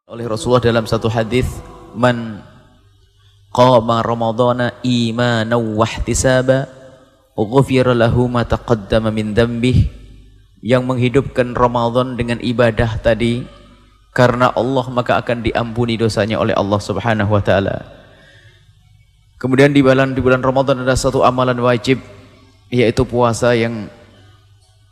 oleh Rasulullah dalam satu hadis, man qama ramadhana imanan wa ihtisaba ghufira lahu ma taqaddama min dhanbih, yang menghidupkan Ramadan dengan ibadah tadi karena Allah maka akan diampuni dosanya oleh Allah Subhanahu wa taala. Kemudian di bulan Ramadan ada satu amalan wajib, yaitu puasa yang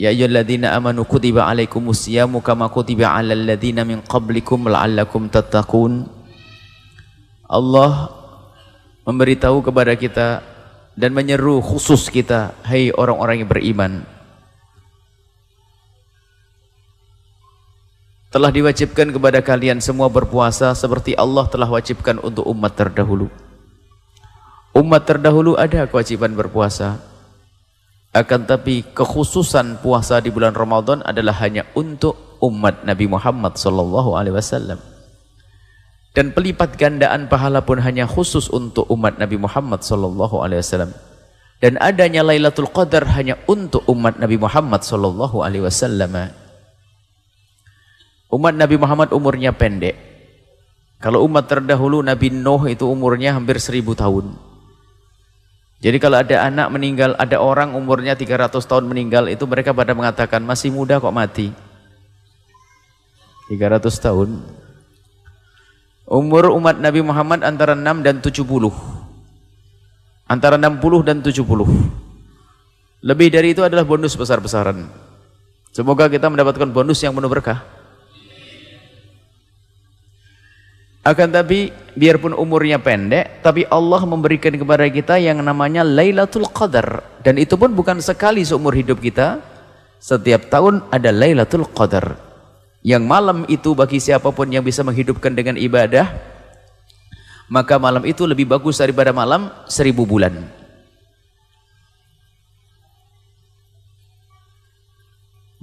ya ayyuhalladzina amanu kutiba alaikumusyamu kama kutiba alal ladzina min qablikum la'allakum tattaqun. Allah memberitahu kepada kita dan menyeru khusus kita, hai orang-orang yang beriman, telah diwajibkan kepada kalian semua berpuasa seperti Allah telah wajibkan untuk umat terdahulu. Umat terdahulu ada kewajiban berpuasa, akan tapi kekhususan puasa di bulan Ramadan adalah hanya untuk umat Nabi Muhammad SAW. Dan pelipat gandaan pahala pun hanya khusus untuk umat Nabi Muhammad SAW. Dan adanya Lailatul Qadar hanya untuk umat Nabi Muhammad SAW. Umat Nabi Muhammad umurnya pendek. Kalau umat terdahulu Nabi Nuh itu umurnya hampir 1000 tahun. Jadi kalau ada anak meninggal, ada orang umurnya 300 tahun meninggal, itu mereka pada mengatakan masih muda kok mati. 300 tahun. Umur umat Nabi Muhammad antara 6 dan 70. Antara 60 dan 70. Lebih dari itu adalah bonus besar-besaran. Semoga kita mendapatkan bonus yang penuh berkah. Akan tapi biarpun umurnya pendek, tapi Allah memberikan kepada kita yang namanya Lailatul Qadar, dan itu pun bukan sekali seumur hidup kita. Setiap tahun ada Lailatul Qadar, yang malam itu bagi siapapun yang bisa menghidupkan dengan ibadah, maka malam itu lebih bagus daripada malam 1000 bulan.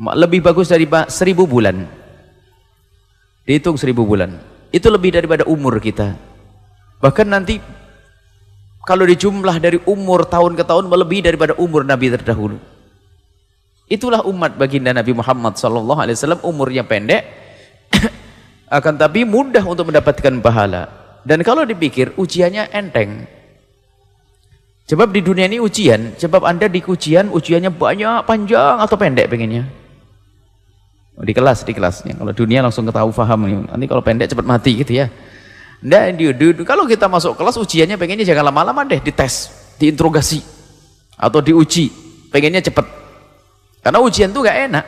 Lebih bagus dari 1000 bulan. Dihitung 1000 bulan. Itu lebih daripada umur kita. Bahkan nanti kalau dijumlah dari umur tahun ke tahun melebihi daripada umur Nabi terdahulu. Itulah umat baginda Nabi Muhammad SAW, umurnya pendek akan tapi mudah untuk mendapatkan pahala. Dan kalau dipikir ujiannya enteng. Sebab di dunia ini ujian, sebab Anda di ujian, ujiannya banyak, panjang atau pendek pengennya? Di kelasnya. Kalau dunia langsung ketahui paham. Nanti kalau pendek cepat mati gitu ya. Kalau kita masuk kelas ujiannya pengennya jangan lama-lama deh, dites, diinterogasi atau diuji. Pengennya cepat. Karena ujian itu gak enak.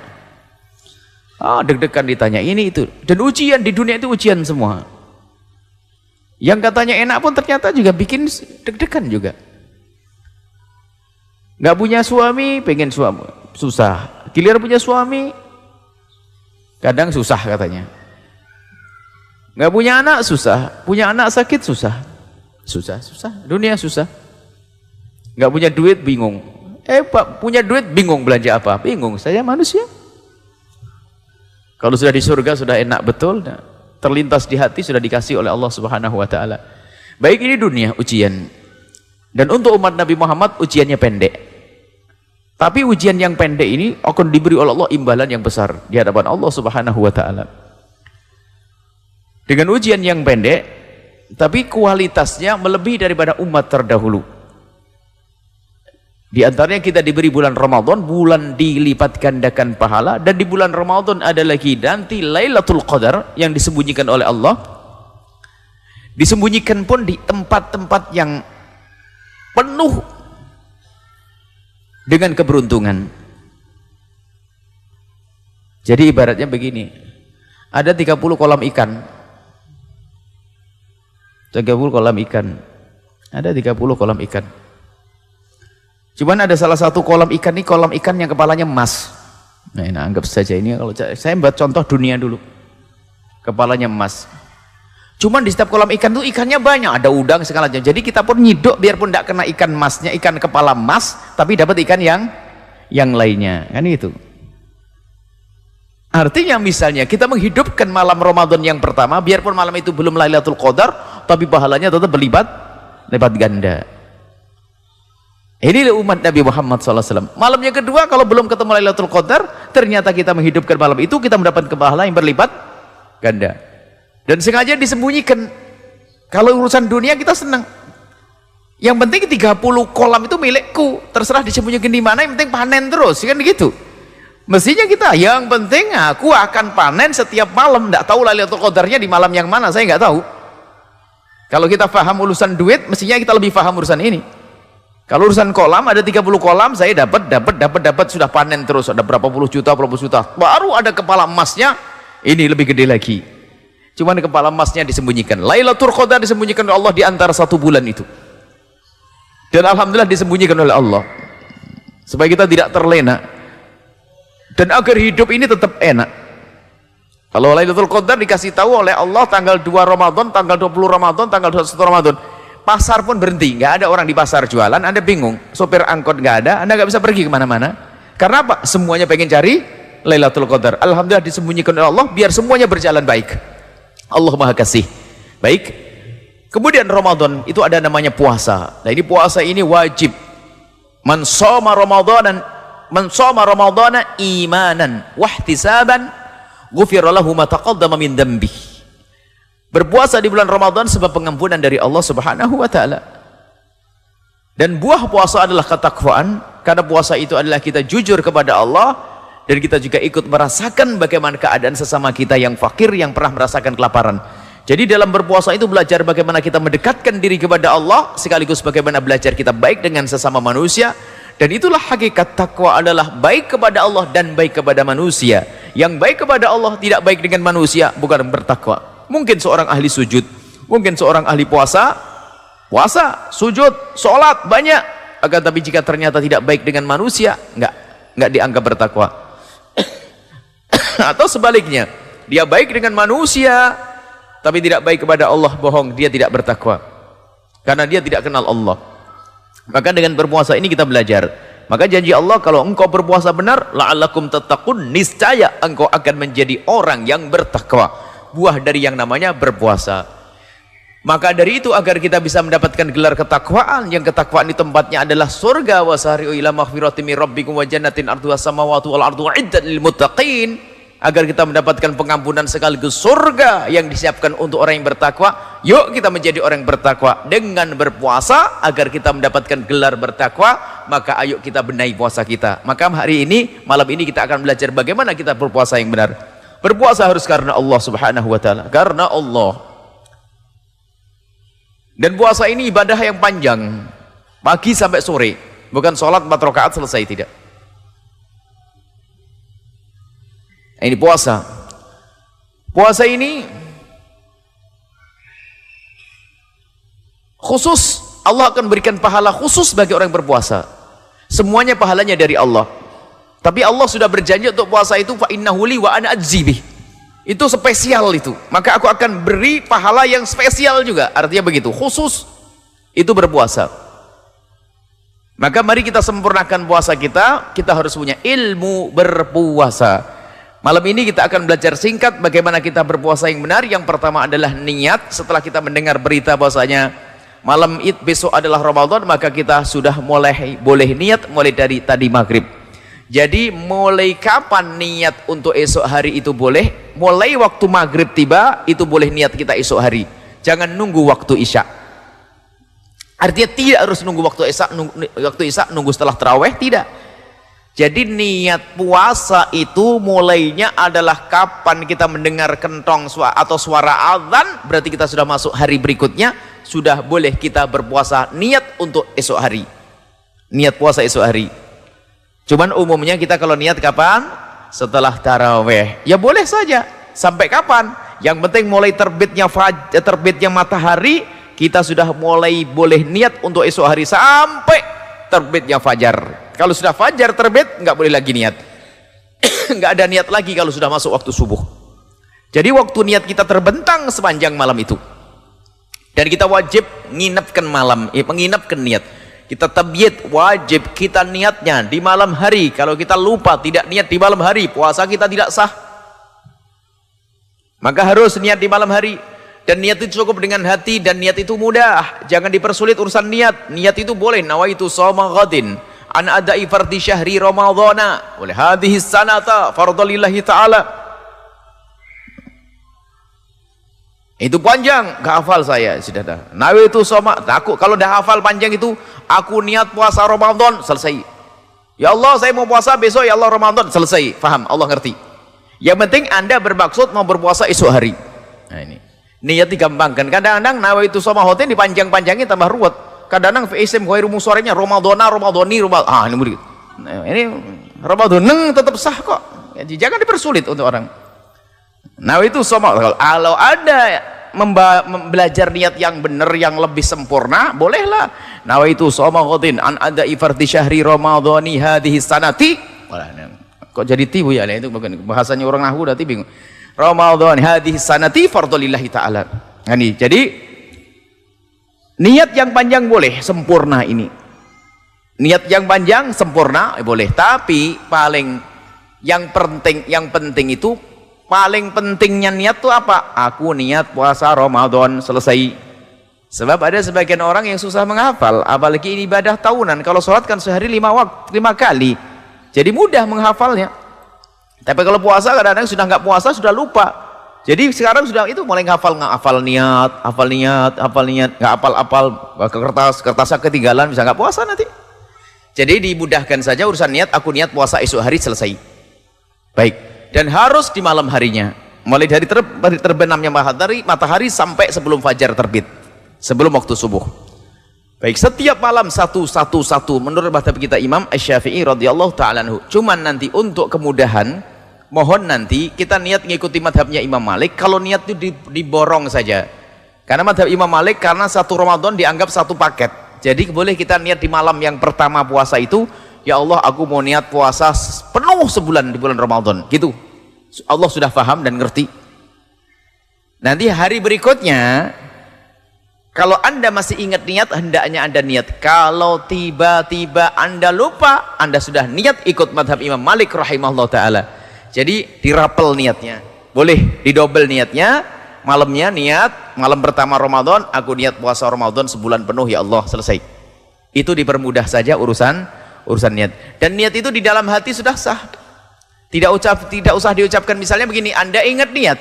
Deg-degan ditanya ini itu. Dan ujian di dunia itu ujian semua. Yang katanya enak pun ternyata juga bikin deg-degan juga. Gak punya suami, pengen suami susah. Giliran punya suami kadang susah katanya. Nggak punya anak susah, punya anak sakit susah. Susah. Dunia susah. Nggak punya duit bingung. Pak punya duit bingung belanja apa? Bingung. Saya manusia. Kalau sudah di surga sudah enak betul. Terlintas di hati sudah dikasih oleh Allah Subhanahu wa taala. Baik ini dunia ujian. Dan untuk umat Nabi Muhammad ujiannya pendek. Tapi ujian yang pendek ini akan diberi oleh Allah imbalan yang besar di hadapan Allah Subhanahu wa taala. Dengan ujian yang pendek, tapi kualitasnya melebihi daripada umat terdahulu. Di antaranya kita diberi bulan Ramadan, bulan dilipat gandakan pahala, dan di bulan Ramadan ada lagi nanti Lailatul Qadar yang disembunyikan oleh Allah. Disembunyikan pun di tempat-tempat yang penuh dengan keberuntungan. Jadi ibaratnya begini, ada 30 kolam ikan. 30 kolam ikan. Ada 30 kolam ikan. Cuman ada salah satu kolam ikan ini, kolam ikan yang kepalanya emas. Nah, anggap saja ini, kalau saya buat contoh dunia dulu. Kepalanya emas. Cuman di setiap kolam ikan itu ikannya banyak, ada udang segala macam. Jadi kita pun nyiduk biarpun tidak kena ikan emasnya, ikan kepala emas, tapi dapat ikan yang lainnya. Kan itu. Artinya misalnya kita menghidupkan malam Ramadan yang pertama, biarpun malam itu belum Lailatul Qadar, tapi pahalanya tetap berlipat ganda. Inilah umat Nabi Muhammad SAW. Malam yang kedua kalau belum ketemu Lailatul Qadar, ternyata kita menghidupkan malam itu, kita mendapat pahala yang berlipat ganda. Dan sengaja disembunyikan. Kalau urusan dunia kita senang. Yang penting 30 kolam itu milikku, terserah disembunyikan di mana, yang penting panen terus, kan gitu. Mestinya kita, yang penting aku akan panen setiap malam. Tidak tahu Lailatul Qadarnya di malam yang mana, saya nggak tahu. Kalau kita paham urusan duit, mestinya kita lebih paham urusan ini. Kalau urusan kolam, ada 30 kolam, saya dapat, sudah panen terus, ada berapa puluh juta, baru ada kepala emasnya, ini lebih gede lagi. Cuman kepala emasnya disembunyikan. Lailatul Qadar disembunyikan oleh Allah di antara 1 bulan itu. Dan alhamdulillah disembunyikan oleh Allah. Supaya kita tidak terlena. Dan agar hidup ini tetap enak. Kalau Lailatul Qadar dikasih tahu oleh Allah tanggal 2 Ramadan, tanggal 20 Ramadan, tanggal 21 Ramadan. Pasar pun berhenti, nggak ada orang di pasar jualan, Anda bingung. Sopir angkot nggak ada, Anda nggak bisa pergi kemana-mana. Karena apa? Semuanya pengen cari Lailatul Qadar. Alhamdulillah disembunyikan oleh Allah biar semuanya berjalan baik. Allah Maha Kasih. Baik. Kemudian Ramadan itu ada namanya puasa. Nah, ini puasa ini wajib. Man shoma Ramadanan, man shoma Ramadana imanan wahtisaban, ghufira lahu ma taqaddama min dhanbi. Berpuasa di bulan Ramadan sebab pengampunan dari Allah Subhanahu wa taala. Dan buah puasa adalah ketakwaan, karena puasa itu adalah kita jujur kepada Allah. Dan kita juga ikut merasakan bagaimana keadaan sesama kita yang fakir, yang pernah merasakan kelaparan. Jadi dalam berpuasa itu belajar bagaimana kita mendekatkan diri kepada Allah, sekaligus bagaimana belajar kita baik dengan sesama manusia. Dan itulah hakikat takwa, adalah baik kepada Allah dan baik kepada manusia. Yang baik kepada Allah tidak baik dengan manusia, bukan bertakwa. Mungkin seorang ahli sujud, mungkin seorang ahli puasa, sujud, sholat banyak, akan tapi jika ternyata tidak baik dengan manusia, enggak dianggap bertakwa. Atau sebaliknya, dia baik dengan manusia tapi tidak baik kepada Allah, bohong, dia tidak bertakwa karena dia tidak kenal Allah. Maka dengan berpuasa ini kita belajar. Maka janji Allah, kalau engkau berpuasa benar, la'allakum tattaqun, niscaya engkau akan menjadi orang yang bertakwa. Buah dari yang namanya berpuasa. Maka dari itu, agar kita bisa mendapatkan gelar ketakwaan, yang ketakwaan di tempatnya adalah surga. Wasari'u ila maghfirati min rabbikum wa jannatin arduha samawati wal ardu uiddat lil muttaqin. Agar kita mendapatkan pengampunan sekaligus surga yang disiapkan untuk orang yang bertakwa. Yuk kita menjadi orang yang bertakwa dengan berpuasa, agar kita mendapatkan gelar bertakwa. Maka ayo kita benahi puasa kita. Maka hari ini, malam ini kita akan belajar bagaimana kita berpuasa yang benar. Berpuasa harus karena Allah Subhanahu wa taala, karena Allah. Dan puasa ini ibadah yang panjang, pagi sampai sore, bukan sholat 4 rakaat selesai, tidak. Ini puasa. Puasa ini khusus, Allah akan berikan pahala khusus bagi orang yang berpuasa. Semuanya pahalanya dari Allah. Tapi Allah sudah berjanji untuk puasa itu, fa innahu li wa ana ajzi bih. Itu spesial itu. Maka aku akan beri pahala yang spesial juga. Artinya begitu, khusus itu berpuasa. Maka mari kita sempurnakan puasa kita. Kita harus punya ilmu berpuasa. Malam ini kita akan belajar singkat bagaimana kita berpuasa yang benar. Yang pertama adalah niat. Setelah kita mendengar berita bahwasanya malam Id besok adalah Ramadan, maka kita sudah boleh niat mulai dari tadi maghrib. Jadi mulai kapan niat untuk esok hari itu boleh? Mulai waktu maghrib tiba itu boleh niat kita esok hari. Jangan nunggu waktu isya. Artinya tidak harus nunggu waktu isya, nunggu setelah tarawih, tidak. Jadi niat puasa itu mulainya adalah kapan kita mendengar kentong atau suara azan, berarti kita sudah masuk hari berikutnya, sudah boleh kita berpuasa niat untuk esok hari. Niat puasa esok hari. Cuman umumnya kita kalau niat kapan? Setelah tarawih. Ya boleh saja. Sampai kapan? Yang penting mulai terbitnya matahari, kita sudah mulai boleh niat untuk esok hari sampai terbitnya fajar. Kalau sudah fajar terbit, nggak boleh lagi niat. Nggak ada niat lagi kalau sudah masuk waktu subuh. Jadi waktu niat kita terbentang sepanjang malam itu. Dan kita wajib menginapkan malam, menginapkan niat. Kita tabyid, wajib kita niatnya di malam hari. Kalau kita lupa tidak niat di malam hari, puasa kita tidak sah. Maka harus niat di malam hari. Dan niat itu cukup dengan hati, dan niat itu mudah. Jangan dipersulit urusan niat. Niat itu boleh. Nawaitu shauma ghadin an adai fardhi syahri ramadhana wa hadhihi sanata fardhu lillahi ta'ala. Itu panjang, gak hafal saya, sudah dah. Nawaitu soma, aku kalau dah hafal panjang itu, aku niat puasa Ramadan, selesai. Ya Allah, saya mau puasa besok, ya Allah Ramadan, selesai. Faham, Allah ngerti. Yang penting Anda bermaksud mau berpuasa esok hari. Nah ini. Niat digampangkan. Kadang-kadang nawaitu soma hoten dipanjang-panjangin tambah ruwet. Kadang-kadang fi'ism ghairu musharrifnya Ramadana, Ramadani, Ramadan. Ini murid. Nah, ini Ramadan tetap sah kok. Jadi jangan dipersulit untuk orang. Nah itu soma, kalau ada belajar niat yang benar yang lebih sempurna, bolehlah. Nah itu soma khotin an ada ifardi syahri ramadhani hadhihi sanati. Kok jadi tibu ya? Itu bukan bahasanya orang nahwu, berarti bingung. Ramadhani hadhihi sanati fardhulillahi ta'ala. Nah, ini jadi niat yang panjang boleh, sempurna ini. Niat yang panjang sempurna boleh, tapi yang penting itu paling pentingnya niat tuh apa? Aku niat puasa Ramadan, selesai. Sebab ada sebagian orang yang susah menghafal, apalagi ini ibadah tahunan. Kalau sholat kan sehari 5 kali, jadi mudah menghafalnya. Tapi kalau puasa kadang-kadang sudah nggak puasa, sudah lupa. Jadi sekarang sudah itu mulai hafal niat, nggak hafal kertasnya ketinggalan, bisa nggak puasa nanti. Jadi dimudahkan saja urusan niat. Aku niat puasa esok hari, selesai. Baik. Dan harus di malam harinya, mulai dari terbenamnya matahari sampai sebelum fajar terbit, sebelum waktu subuh. Baik, setiap malam satu menurut madhab kita Imam Asy-Syafi'i radhiyallahu ta'ala anhu. Cuman nanti untuk kemudahan, mohon nanti kita niat mengikuti madhabnya Imam Malik. Kalau niat itu diborong saja, karena madhab Imam Malik, karena satu Ramadan dianggap satu paket. Jadi boleh kita niat di malam yang pertama puasa itu, ya Allah, aku mau niat puasa penuh sebulan di bulan Ramadan, gitu. Allah sudah paham dan ngerti. Nanti hari berikutnya, kalau Anda masih ingat niat, hendaknya Anda niat. Kalau tiba-tiba Anda lupa, Anda sudah niat ikut madhab Imam Malik rahimahullah ta'ala. Jadi dirapel niatnya, boleh didobel niatnya. Malamnya niat, malam pertama Ramadan, aku niat puasa Ramadan sebulan penuh, ya Allah, selesai. Itu dipermudah saja urusan niat. Dan niat itu di dalam hati sudah sah. Tidak usah diucapkan. Misalnya begini, Anda ingat niat,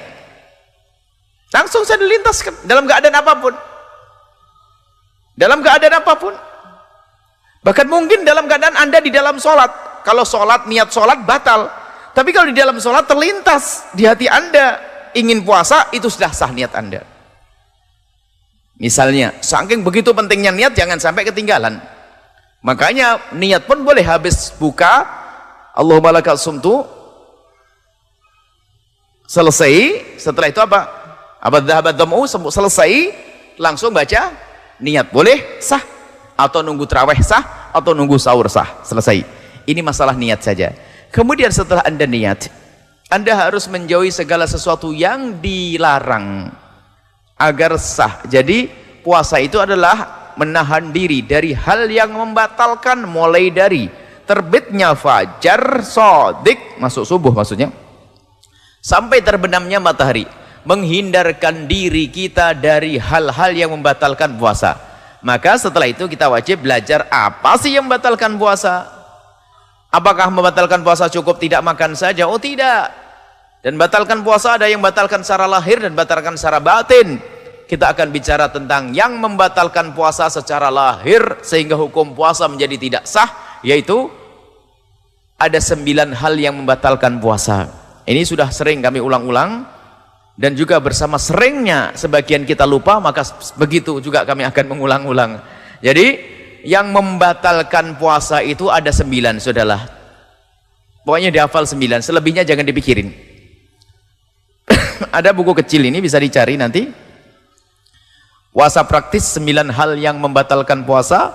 langsung saja dilintaskan dalam keadaan apapun. Dalam keadaan apapun. Bahkan mungkin dalam keadaan Anda di dalam sholat. Kalau sholat, niat sholat batal. Tapi kalau di dalam sholat terlintas di hati Anda ingin puasa, itu sudah sah niat Anda. Misalnya, saking begitu pentingnya niat, jangan sampai ketinggalan. Makanya niat pun boleh habis buka, Allahumma lakal sumtu, selesai. Setelah itu apa? Selesai, langsung baca niat, boleh sah. Atau nunggu tarawih sah, atau nunggu sahur sah, selesai. Ini masalah niat saja. Kemudian setelah Anda niat, Anda harus menjauhi segala sesuatu yang dilarang agar sah. Jadi puasa itu adalah menahan diri dari hal yang membatalkan, mulai dari terbitnya fajar shadiq, masuk subuh maksudnya, sampai terbenamnya matahari. Menghindarkan diri kita dari hal-hal yang membatalkan puasa. Maka setelah itu kita wajib belajar apa sih yang membatalkan puasa. Apakah membatalkan puasa cukup tidak makan saja? Oh tidak. Dan batalkan puasa ada yang batalkan secara lahir dan batalkan secara batin. Kita akan bicara tentang yang membatalkan puasa secara lahir sehingga hukum puasa menjadi tidak sah, yaitu ada 9 hal yang membatalkan puasa. Ini sudah sering kami ulang-ulang, dan juga bersama seringnya sebagian kita lupa, maka begitu juga kami akan mengulang-ulang. Jadi yang membatalkan puasa itu ada 9, saudara. Pokoknya dihafal 9, selebihnya jangan dipikirin. Ada buku kecil ini, bisa dicari nanti. Puasa praktis, 9 hal yang membatalkan puasa,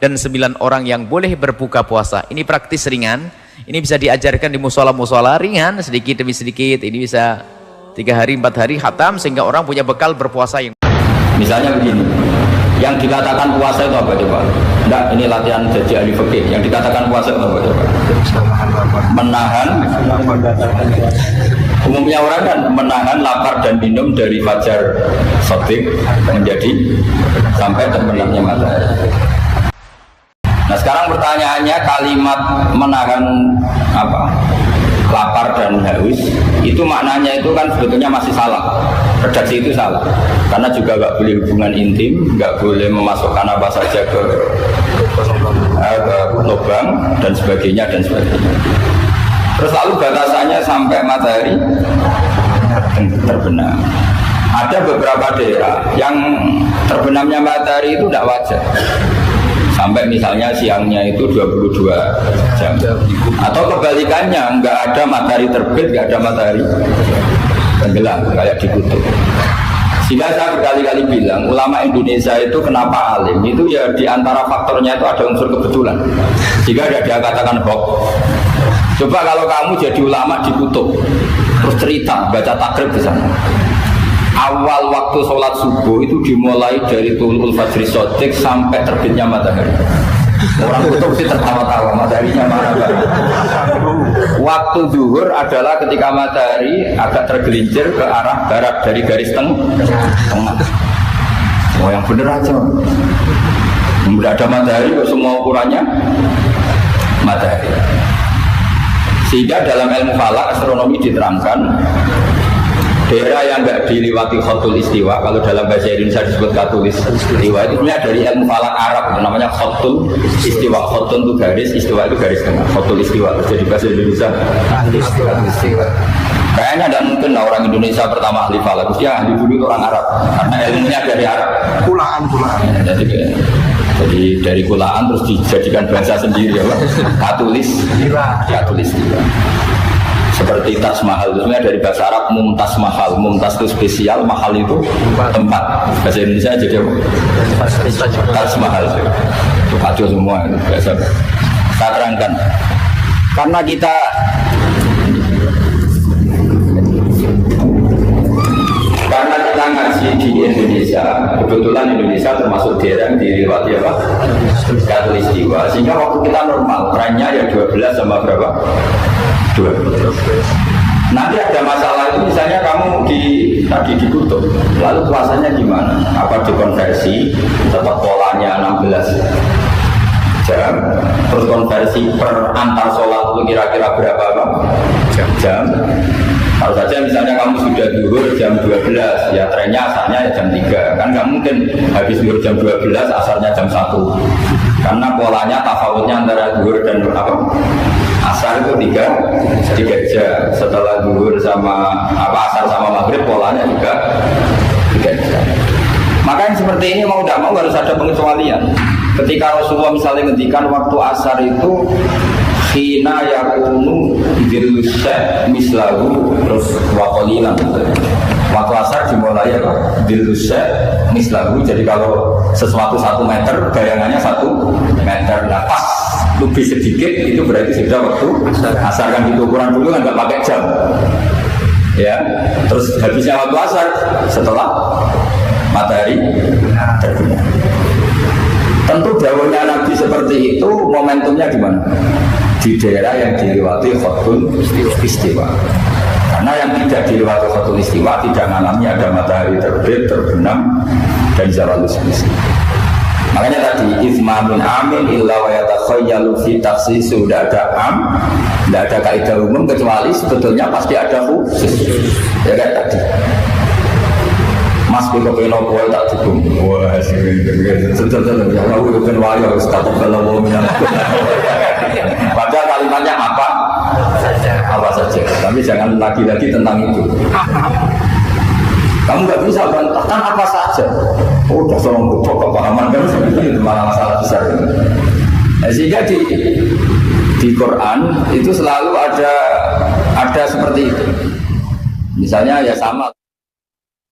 dan 9 orang yang boleh berbuka puasa. Ini praktis ringan. Ini bisa diajarkan di musola-musola ringan, sedikit demi sedikit. Ini bisa 3 hari, 4 hari khatam, sehingga orang punya bekal berpuasa yang... Misalnya begini, yang dikatakan puasa itu apa coba? Enggak, ini latihan jadi ahli fikih. Yang dikatakan puasa itu apa coba? Menahan. Umumnya orang kan menahan lapar dan minum dari fajar shadiq menjadi sampai terbenamnya matahari. Nah sekarang pertanyaannya, kalimat menahan apa? lapar dan haus, itu maknanya itu kan sebetulnya masih salah. Redaksi itu salah, karena juga nggak boleh hubungan intim, nggak boleh memasukkan apa saja ke lubang dan sebagainya dan sebagainya. Terus lalu batasannya sampai matahari terbenam. Ada beberapa daerah yang terbenamnya matahari itu tidak wajar. Sampai misalnya siangnya itu 22 jam. Atau kebalikannya, nggak ada matahari terbit, nggak ada matahari tenggelam, kayak di kutub. Sehingga saya berkali-kali bilang, ulama Indonesia itu kenapa alim? Itu ya diantara faktornya itu ada unsur kebetulan. Jika ada dia katakan hoax. Coba kalau kamu jadi ulama di kutub, terus cerita, baca takrib di sana. Awal waktu sholat subuh itu dimulai dari tulul fajri sodik sampai terbitnya matahari. Orang kutub sih tertawa-tawa, mataharinya mana Pak? Waktu zuhur adalah ketika matahari agak tergelincir ke arah barat dari garis tengah. Oh yang bener aja. Tidak ada matahari, semua ukurannya matahari. Sehingga dalam ilmu falak astronomi diterangkan daerah yang enggak dilewati khotul istiwa, kalau dalam bahasa Indonesia disebut khotul istiwa, itu sebenarnya dari ilmu falak Arab, itu namanya khotul istiwa. Khotul itu garis, istiwa itu garis tengah. Khotul istiwa terjadi bahasa Indonesia khotul istiwa. Kayaknya tidak mungkin lah orang Indonesia pertama ahli falak, dia ahli dulu itu orang Arab, karena ilmunya dari Arab. Kulaan. Jadi dari kulaan terus dijadikan bahasa sendiri, ya Pak. Katulistiwa. Seperti Tas Mahal, sebenarnya dari bahasa Arab Mumtaz Mahal. Mumtaz itu spesial, mahal itu tempat. Bahasa Indonesia jadi Tas Mahal. Itu kacau semua itu biasa. Saya terangkan. Karena kita ngaji di Indonesia, kebetulan Indonesia termasuk daerah yang dilewati apa? Katulistiwa. Sehingga waktu kita normal, trennya ya 12 sama berapa? 12. Nanti ada masalah itu, misalnya kamu tadi di kutub, lalu puasanya gimana? Apa dikonversi, tetap polanya 16 jam, terus konversi per antar sholat itu kira-kira berapa jam? Kalau saja misalnya kamu sudah zuhur jam 12, ya trennya asarnya ya jam 3. Kan nggak mungkin habis zuhur jam 12, asarnya jam 1. Karena polanya tafawutnya antara zuhur dan asar itu 3 jam. Setelah zuhur sama asar sama maghrib polanya juga 3 jam. Maka yang seperti ini mau tidak mau harus ada pengecualian. Ketika Rasulullah misalnya ngendikan waktu asar itu hina yakunu dilusya mislahu terus waqalilan. Waktu asar dimulai dilusya mislahu. Jadi kalau sesuatu 1 meter bayangannya 1 meter. Nah pas lebih sedikit itu berarti sudah waktu asar. Kan itu ukuran dulu kan nggak pakai jam. Ya, terus habisnya waktu asar setelah matahari terbenam. Tentu dawuhnya Nabi seperti itu, momentumnya di mana? Di daerah yang dilewati khotul istiwa. Karena yang tidak dilewati khotul istiwa tidak mengalami ada matahari terbit, terbenam dan zawalul syams. Makanya tadi izmamun amin illa wa yatakhayyalu fi takhsis, sudah ada am, tidak ada kaidah umum kecuali sebetulnya pasti ada khusus. Ya kayak tadi. Mas kalau pengen apa tak cukup. Wah, sebentar ya Allah bukan wayo status kalau minat. Padahal kalimatnya apa saja. Tapi jangan lagi-lagi tentang itu. Kamu nggak bisa bantahkan apa saja. Oh, udah seorang goblok kepahaman kan sebenarnya itu malah masalah besar. Sehingga di Quran itu selalu ada seperti itu. Misalnya ya sama.